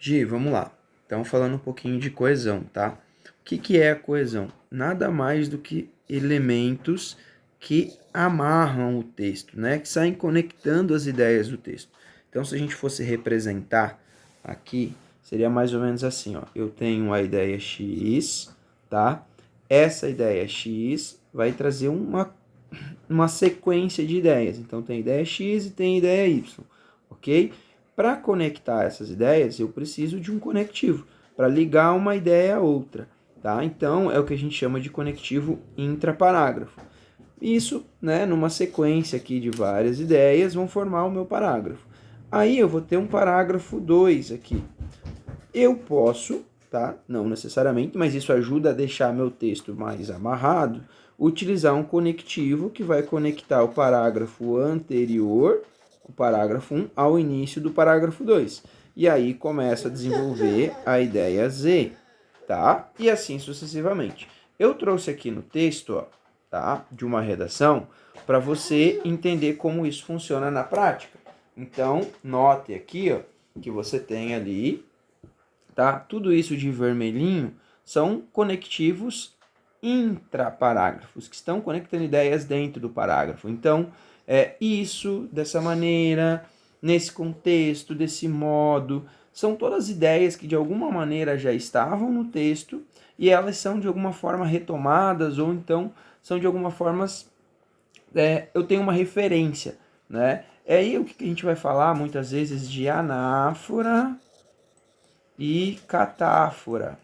Gi, vamos lá. Estamos falando um pouquinho de coesão, tá? O que é a coesão? Nada mais do que elementos que amarram o texto, né? Que saem conectando as ideias do texto. Então, se a gente fosse representar aqui, seria mais ou menos assim, ó. Eu tenho a ideia X, tá? Essa ideia X vai trazer uma sequência de ideias. Então, tem ideia X e tem ideia Y, ok? Para conectar essas ideias, eu preciso de um conectivo para ligar uma ideia a outra, tá? Então, é o que a gente chama de conectivo intraparágrafo. Isso, né, numa sequência aqui de várias ideias, vão formar o meu parágrafo. Aí eu vou ter um parágrafo 2 aqui. Eu posso, tá? Não necessariamente, mas isso ajuda a deixar meu texto mais amarrado, utilizar um conectivo que vai conectar o parágrafo anterior, o parágrafo 1, ao início do parágrafo 2. E aí começa a desenvolver a ideia Z, tá? E assim sucessivamente. Eu trouxe aqui no texto, ó, tá? De uma redação, para você entender como isso funciona na prática. Então, note aqui, ó, que você tem ali, tá? Tudo isso de vermelhinho são conectivos intraparágrafos, que estão conectando ideias dentro do parágrafo. Então, isso, dessa maneira, nesse contexto, desse modo, são todas ideias que de alguma maneira já estavam no texto e elas são de alguma forma retomadas ou então são de alguma forma, eu tenho uma referência, né? É aí o que a gente vai falar muitas vezes de anáfora e catáfora,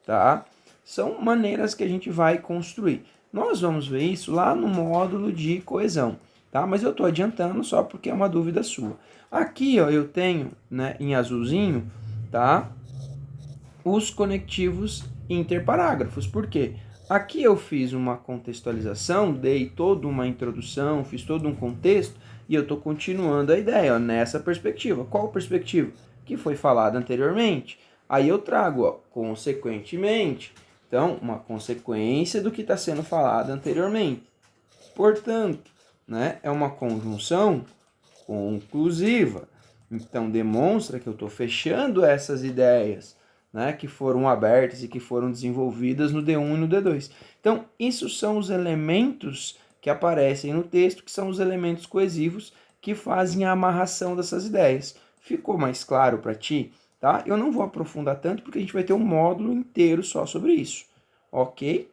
tá? São maneiras que a gente vai construir. Nós vamos ver isso lá no módulo de coesão, tá? Mas eu estou adiantando só porque é uma dúvida sua. Aqui, ó, eu tenho, né, em azulzinho, tá? Os conectivos interparágrafos. Por quê? Aqui eu fiz uma contextualização, dei toda uma introdução, fiz todo um contexto e eu estou continuando a ideia, ó, nessa perspectiva. Qual perspectiva? Que foi falada anteriormente. Aí eu trago, ó, consequentemente. Então, uma consequência do que está sendo falado anteriormente. Portanto, né, é uma conjunção conclusiva. Então, demonstra que eu estou fechando essas ideias, né, que foram abertas e que foram desenvolvidas no D1 e no D2. Então, isso são os elementos que aparecem no texto, que são os elementos coesivos que fazem a amarração dessas ideias. Ficou mais claro para ti? Tá? Eu não vou aprofundar tanto porque a gente vai ter um módulo inteiro só sobre isso, ok?